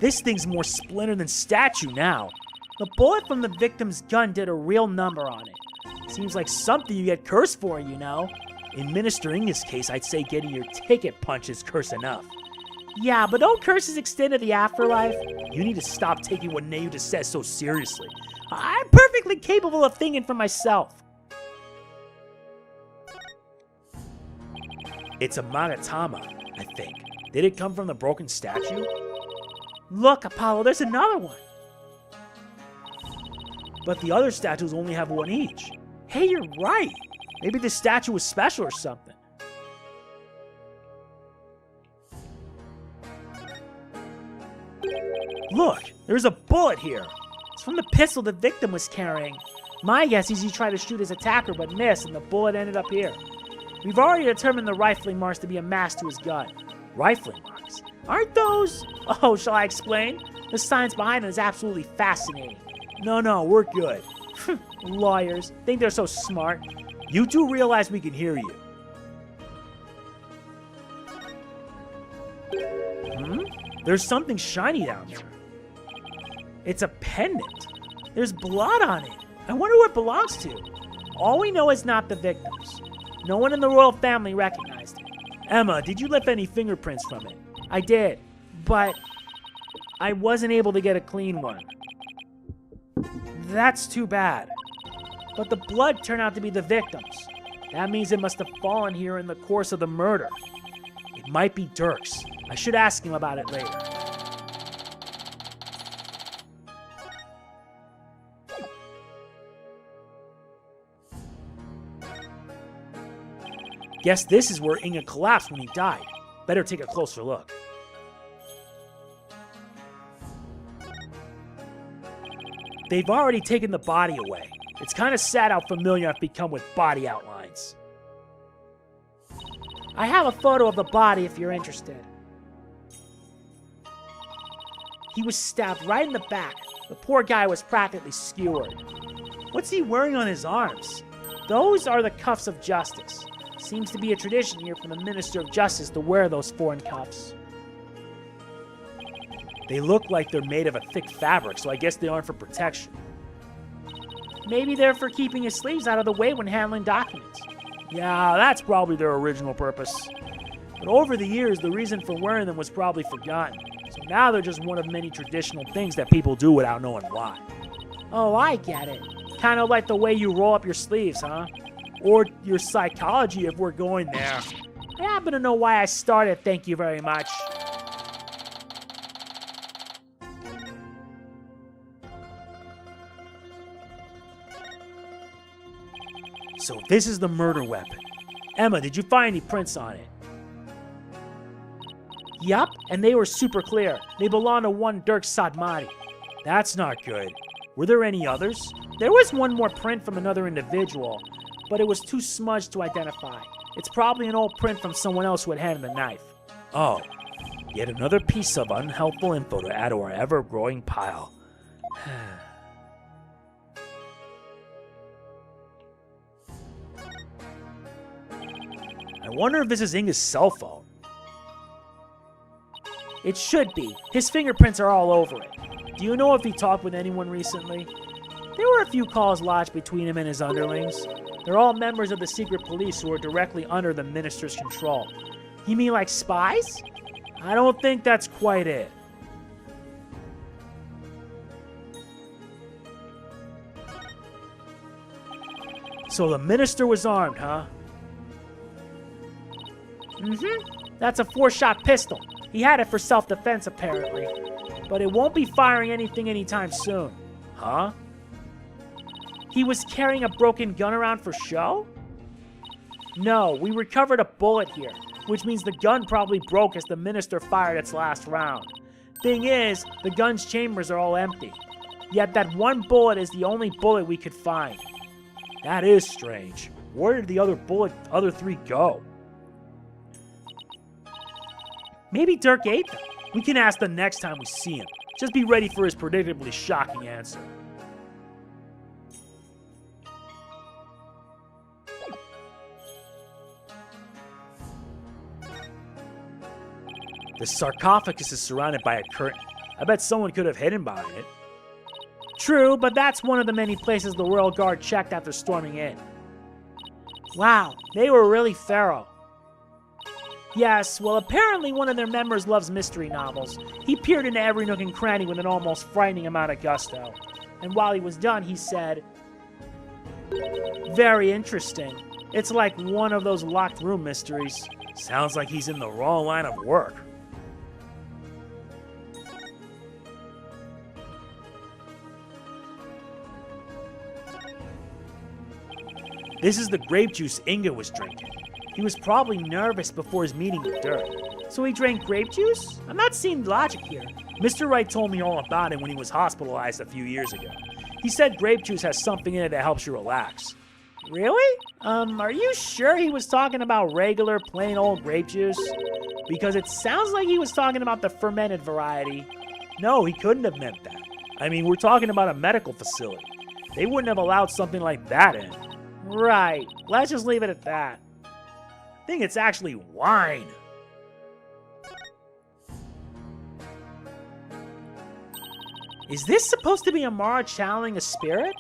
This thing's more splintered than statue now. The bullet from the victim's gun did a real number on it. Seems like something you get cursed for, you know. In Minister Inga's case, I'd say getting your ticket punched is curse enough. Yeah, but don't curses extend to the afterlife? You need to stop taking what Neu just says so seriously. I'm perfectly capable of thinking for myself. It's a magatama, I think. Did it come from the broken statue? Look, Apollo, there's another one. But the other statues only have one each. Hey, you're right. Maybe this statue was special or something. Look, there's a bullet here. It's from the pistol the victim was carrying. My guess is he tried to shoot his attacker but missed, and the bullet ended up here. We've already determined the rifling marks to be a match to his gun. Rifling marks? Aren't those... Oh, shall I explain? The science behind it is absolutely fascinating. No, we're good. Lawyers. Think they're so smart. You do realize we can hear you. There's something shiny down there. It's a pendant. There's blood on it. I wonder who it belongs to. All we know is not the victims. No one in the royal family recognized it. Emma, did you lift any fingerprints from it? I did, but I wasn't able to get a clean one. That's too bad. But the blood turned out to be the victims. That means it must have fallen here in the course of the murder. It might be Dhurke's. I should ask him about it later. Guess this is where Inga collapsed when he died. Better take a closer look. They've already taken the body away. It's kind of sad how familiar I've become with body outlines. I have a photo of the body if you're interested. He was stabbed right in the back. The poor guy was practically skewered. What's he wearing on his arms? Those are the cuffs of justice. Seems to be a tradition here for the Minister of Justice to wear those foreign cuffs. They look like they're made of a thick fabric, so I guess they aren't for protection. Maybe they're for keeping his sleeves out of the way when handling documents. Yeah, that's probably their original purpose. But over the years, the reason for wearing them was probably forgotten. So now they're just one of many traditional things that people do without knowing why. Oh, I get it. Kind of like the way you roll up your sleeves, huh? Or your psychology if we're going there. I happen to know why I started, thank you very much. So this is the murder weapon. Emma, did you find any prints on it? Yup, and they were super clear. They belong to one Dhurke Sadmati. That's not good. Were there any others? There was one more print from another individual, but it was too smudged to identify. It's probably an old print from someone else who had handled the knife. Oh, yet another piece of unhelpful info to add to our ever-growing pile. I wonder if this is Inga's cell phone. It should be. His fingerprints are all over it. Do you know if he talked with anyone recently? There were a few calls lodged between him and his underlings. They're all members of the secret police who are directly under the minister's control. You mean like spies? I don't think that's quite it. So the minister was armed, huh? That's a 4-shot pistol. He had it for self-defense, apparently. But it won't be firing anything anytime soon. Huh? He was carrying a broken gun around for show? No, we recovered a bullet here, which means the gun probably broke as the minister fired its last round. Thing is, the gun's chambers are all empty. Yet that one bullet is the only bullet we could find. That is strange. Where did the other 3 go? Maybe Dhurke ate them. We can ask the next time we see him. Just be ready for his predictably shocking answer. The sarcophagus is surrounded by a curtain. I bet someone could have hidden behind it. True, but that's one of the many places the Royal Guard checked after storming in. Wow, they were really thorough. Yes, well, apparently one of their members loves mystery novels. He peered into every nook and cranny with an almost frightening amount of gusto. And while he was done, he said, "Very interesting. It's like one of those locked room mysteries." Sounds like he's in the wrong line of work. This is the grape juice Inga was drinking. He was probably nervous before his meeting with Dhurke. So he drank grape juice? I'm not seeing logic here. Mr. Wright told me all about it when he was hospitalized a few years ago. He said grape juice has something in it that helps you relax. Really? Are you sure he was talking about regular, plain old grape juice? Because it sounds like he was talking about the fermented variety. No, he couldn't have meant that. I mean, we're talking about a medical facility. They wouldn't have allowed something like that in. Right. Let's just leave it at that. I think it's actually wine. Is this supposed to be Amara channeling a spirit?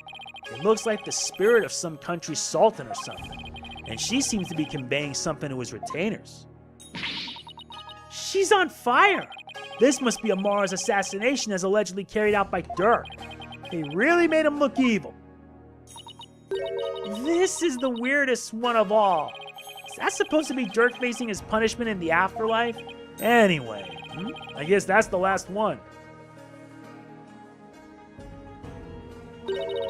It looks like the spirit of some country's sultan or something. And she seems to be conveying something to his retainers. She's on fire! This must be Amara's assassination as allegedly carried out by Dhurke. They really made him look evil. This is the weirdest one of all. Is that supposed to be Dhurke facing his punishment in the afterlife? Anyway, I guess that's the last one.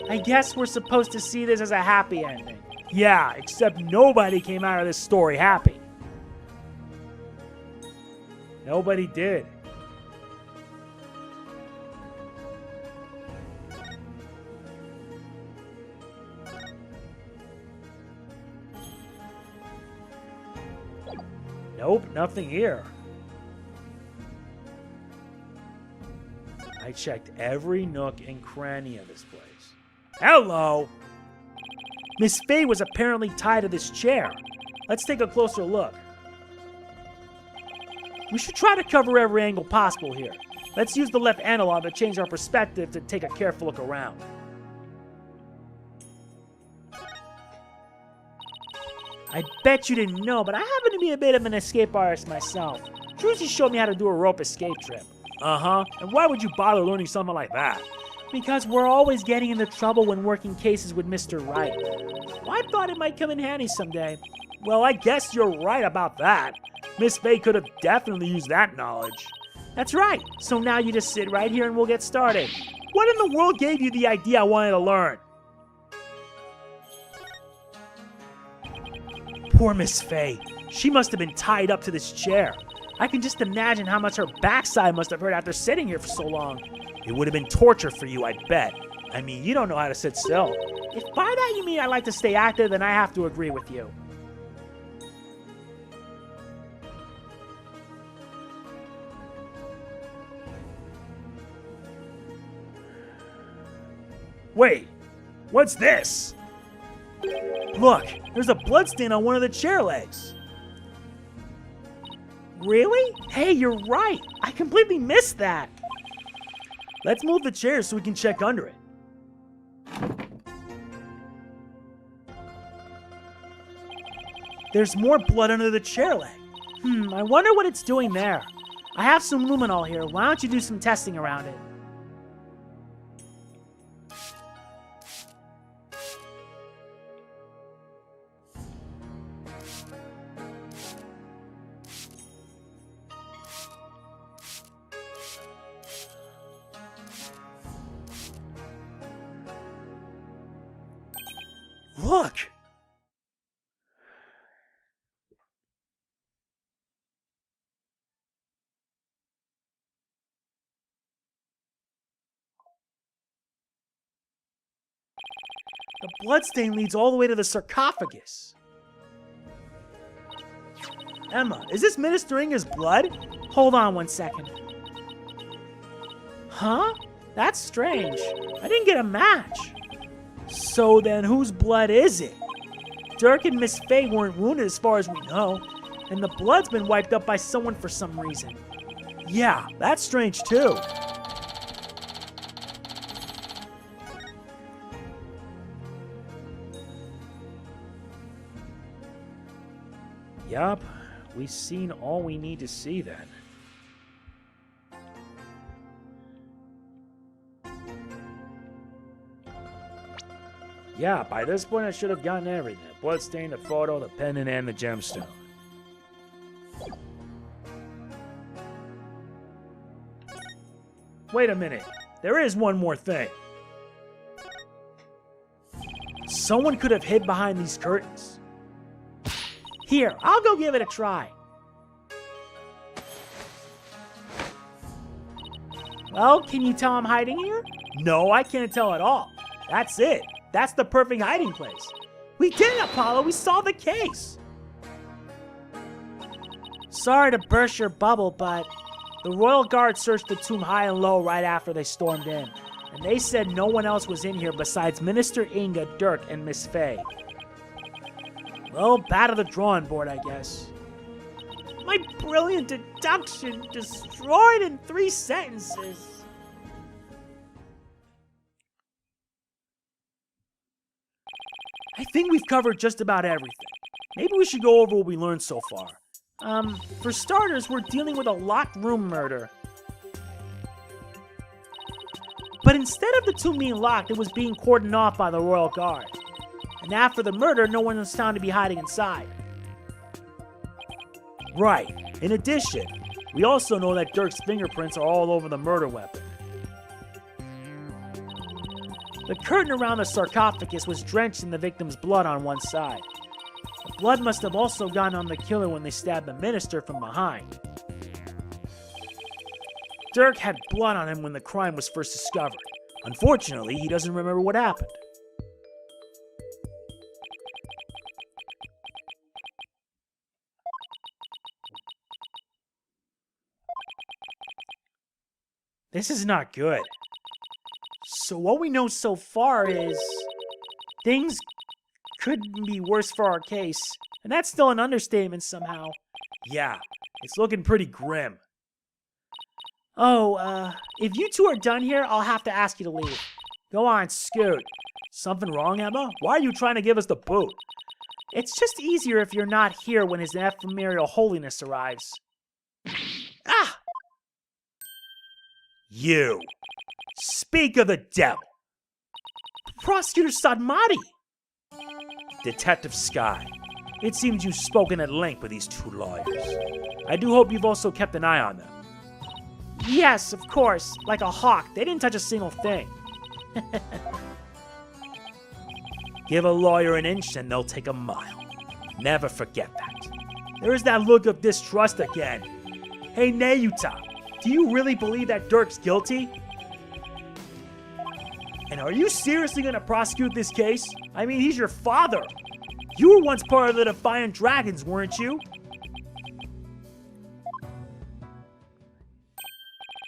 I guess we're supposed to see this as a happy ending. Yeah, except nobody came out of this story happy. Nobody did. Nope, nothing here. I checked every nook and cranny of this place. Hello! Miss Faye was apparently tied to this chair. Let's take a closer look. We should try to cover every angle possible here. Let's use the left analog to change our perspective to take a careful look around. I bet you didn't know, but I happen to be a bit of an escape artist myself. Trucy showed me how to do a rope escape trip. Uh-huh. And why would you bother learning something like that? Because we're always getting into trouble when working cases with Mr. Wright. Well, I thought it might come in handy someday. Well, I guess you're right about that. Miss Faye could have definitely used that knowledge. That's right. So now you just sit right here and we'll get started. What in the world gave you the idea I wanted to learn? Poor Miss Faye. She must have been tied up to this chair. I can just imagine how much her backside must have hurt after sitting here for so long. It would have been torture for you, I'd bet. I mean, you don't know how to sit still. If by that you mean I like to stay active, then I have to agree with you. Wait, what's this? Look, there's a bloodstain on one of the chair legs. Really? Hey, you're right. I completely missed that. Let's move the chair so we can check under it. There's more blood under the chair leg. I wonder what it's doing there. I have some luminol here. Why don't you do some testing around it? Look! The bloodstain leads all the way to the sarcophagus. Emma, is this Minister Inga's blood? Hold on one second. Huh? That's strange. I didn't get a match. So then whose blood is it? Dhurke and Miss Faye weren't wounded as far as we know, and the blood's been wiped up by someone for some reason. Yeah, that's strange too. Yup, we've seen all we need to see then. Yeah, by this point I should have gotten everything. The bloodstain, the photo, the pendant, and the gemstone. Wait a minute. There is one more thing. Someone could have hid behind these curtains. Here, I'll go give it a try. Well, can you tell I'm hiding here? No, I can't tell at all. That's it. That's the perfect hiding place. We did it, Apollo. We solved the case. Sorry to burst your bubble, but the Royal Guard searched the tomb high and low right after they stormed in. And they said no one else was in here besides Minister Inga, Dhurke, and Miss Faye. Well, back to the drawing board, I guess. My brilliant deduction destroyed in 3 sentences. I think we've covered just about everything. Maybe we should go over what we learned so far. For starters, we're dealing with a locked room murder. But instead of the tomb being locked, it was being cordoned off by the Royal Guard. And after the murder, no one was found to be hiding inside. Right. In addition, we also know that Dhurke's fingerprints are all over the murder weapon. The curtain around the sarcophagus was drenched in the victim's blood on one side. The blood must have also gone on the killer when they stabbed the minister from behind. Dhurke had blood on him when the crime was first discovered. Unfortunately, he doesn't remember what happened. This is not good. So what we know so far is things could be worse for our case. And that's still an understatement somehow. Yeah, it's looking pretty grim. Oh, if you two are done here, I'll have to ask you to leave. Go on, scoot. Something wrong, Emma? Why are you trying to give us the boot? It's just easier if you're not here when His Ephemeral Holiness arrives. Ah! You. Speak of the devil. Prosecutor Sadmati! Detective Sky, it seems you've spoken at length with these two lawyers. I do hope you've also kept an eye on them. Yes, of course. Like a hawk. They didn't touch a single thing. Give a lawyer an inch and they'll take a mile. Never forget that. There's that look of distrust again. Hey, Nayuta, do you really believe that Dhurke's guilty? And are you seriously going to prosecute this case? I mean, he's your father. You were once part of the Defiant Dragons, weren't you?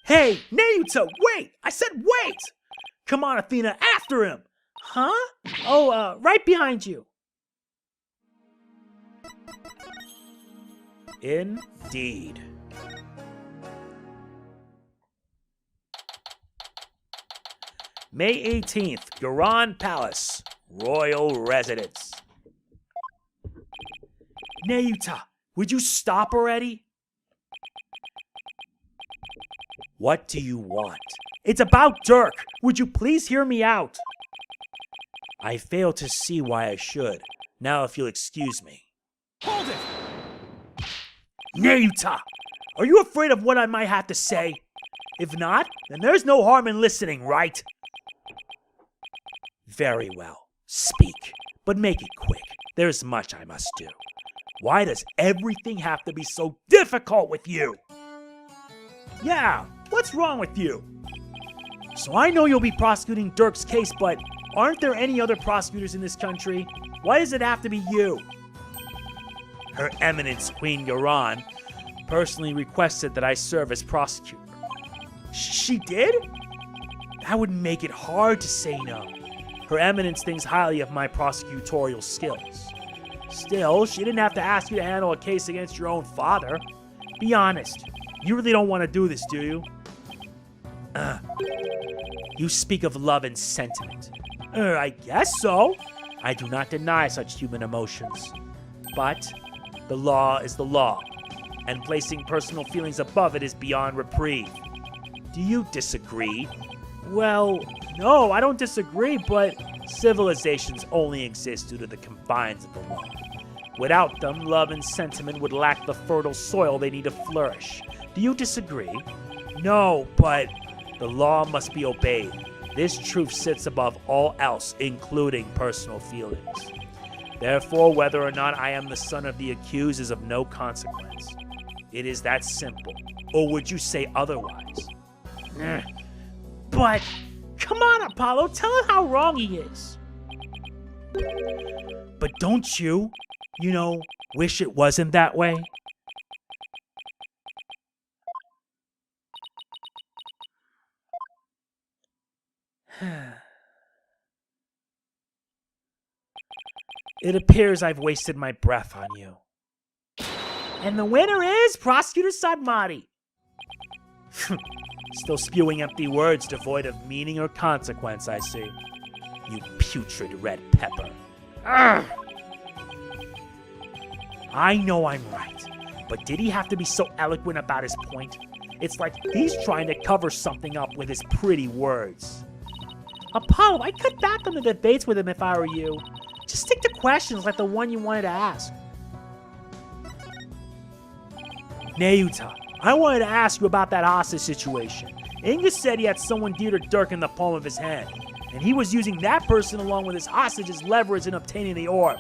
Hey, Nayuta, wait! I said wait! Come on, Athena, after him! Huh? Oh, right behind you. Indeed. May 18th, Kurain Palace, Royal Residence. Nayuta, would you stop already? What do you want? It's about Dhurke. Would you please hear me out? I fail to see why I should. Now if you'll excuse me. Hold it! Nayuta, are you afraid of what I might have to say? If not, then there's no harm in listening, right? Very well. Speak, but make it quick. There's much I must do. Why does everything have to be so difficult with you? Yeah, what's wrong with you? So I know you'll be prosecuting Dhurke's case, but aren't there any other prosecutors in this country? Why does it have to be you? Her Eminence Queen Kurain personally requested that I serve as prosecutor. She did? That would make it hard to say no. Her Eminence thinks highly of my prosecutorial skills. Still, she didn't have to ask you to handle a case against your own father. Be honest, you really don't want to do this, do you? You speak of love and sentiment. I guess so. I do not deny such human emotions. But the law is the law, and placing personal feelings above it is beyond reprieve. Do you disagree? Well, no, I don't disagree, but civilizations only exist due to the confines of the law. Without them, love and sentiment would lack the fertile soil they need to flourish. Do you disagree? No, but the law must be obeyed. This truth sits above all else, including personal feelings. Therefore, whether or not I am the son of the accused is of no consequence. It is that simple. Or would you say otherwise? But, come on, Apollo, tell him how wrong he is. But don't you, wish it wasn't that way? It appears I've wasted my breath on you. And the winner is Prosecutor Sadmati. Still spewing empty words devoid of meaning or consequence, I see. You putrid red pepper. Urgh. I know I'm right, but did he have to be so eloquent about his point? It's like he's trying to cover something up with his pretty words. Apollo, I'd cut back on the debates with him if I were you. Just stick to questions like the one you wanted to ask. Nayuta, I wanted to ask you about that hostage situation. Inga said he had someone dear to Dhurke in the palm of his hand, and he was using that person along with his hostage as leverage in obtaining the orb.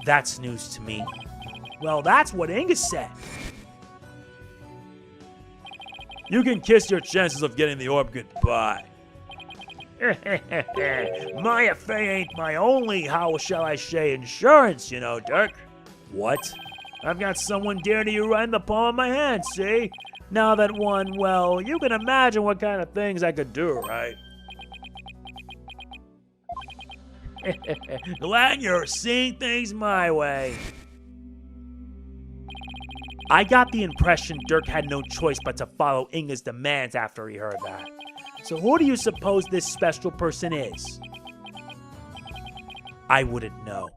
That's news to me. Well, that's what Inga said. You can kiss your chances of getting the orb goodbye. My affair ain't my only, how shall I say, insurance, Dhurke. What? I've got someone dear to you right in the palm of my hand, see? Now that one, well, you can imagine what kind of things I could do, right? Glad you're seeing things my way. I got the impression Dhurke had no choice but to follow Inga's demands after he heard that. So who do you suppose this special person is? I wouldn't know.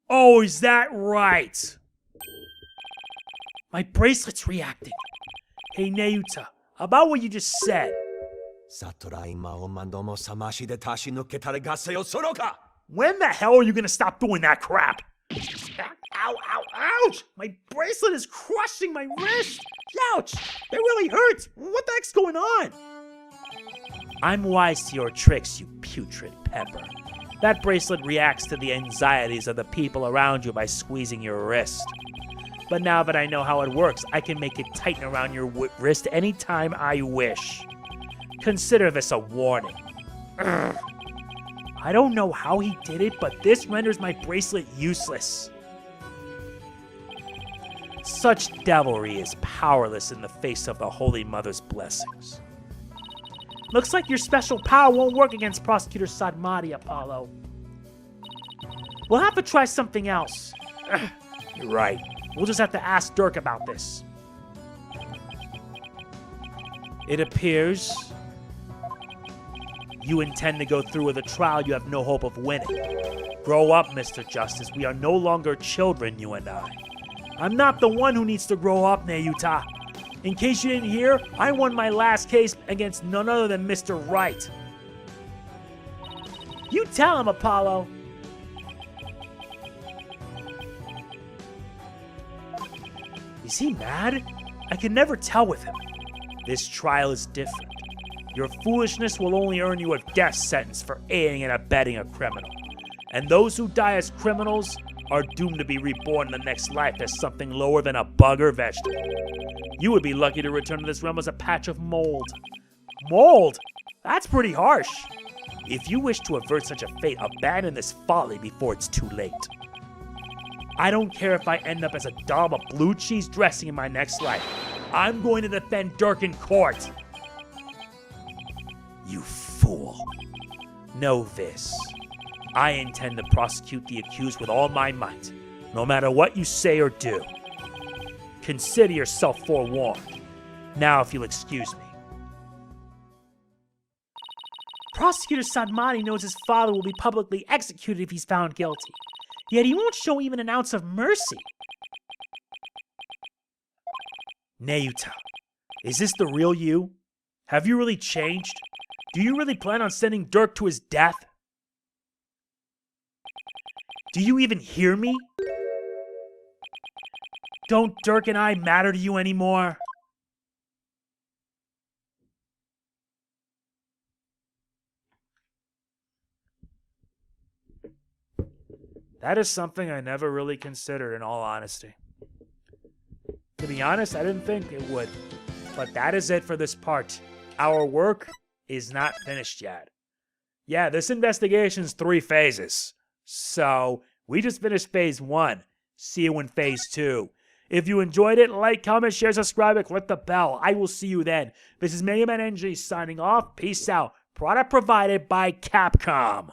Oh, is that right? My bracelet's reacting. Hey, Nayuta, about what you just said. When the hell are you gonna stop doing that crap? Ow, ow, ouch! My bracelet is crushing my wrist! Ouch! That really hurts! What the heck's going on? I'm wise to your tricks, you putrid pepper. That bracelet reacts to the anxieties of the people around you by squeezing your wrist. But now that I know how it works, I can make it tighten around your wrist anytime I wish. Consider this a warning. Ugh. I don't know how he did it, but this renders my bracelet useless. Such devilry is powerless in the face of the Holy Mother's blessings. Looks like your special power won't work against Prosecutor Sadmati, Apollo. We'll have to try something else. You're right. We'll just have to ask Dhurke about this. It appears you intend to go through with a trial you have no hope of winning. Grow up, Mr. Justice. We are no longer children, you and I. I'm not the one who needs to grow up, Nayuta. In case you didn't hear, I won my last case against none other than Mr. Wright. You tell him, Apollo. Is he mad? I can never tell with him. This trial is different. Your foolishness will only earn you a death sentence for aiding and abetting a criminal. And those who die as criminals are doomed to be reborn in the next life as something lower than a bug or vegetable. You would be lucky to return to this realm as a patch of mold. Mold? That's pretty harsh. If you wish to avert such a fate, abandon this folly before it's too late. I don't care if I end up as a doll of blue cheese dressing in my next life. I'm going to defend Dhurke in court. You fool. Know this. I intend to prosecute the accused with all my might, no matter what you say or do. Consider yourself forewarned. Now, if you'll excuse me. Prosecutor Sadmati knows his father will be publicly executed if he's found guilty. Yet he won't show even an ounce of mercy. Nayuta, is this the real you? Have you really changed? Do you really plan on sending Dhurke to his death? Do you even hear me? Don't Dhurke and I matter to you anymore? That is something I never really considered, in all honesty. To be honest, I didn't think it would. But that is it for this part. Our work is not finished yet. Yeah, this investigation's 3 phases. So, we just finished phase 1. See you in phase 2. If you enjoyed it, like, comment, share, subscribe, and click the bell. I will see you then. This is MegamanNG signing off. Peace out. Product provided by Capcom.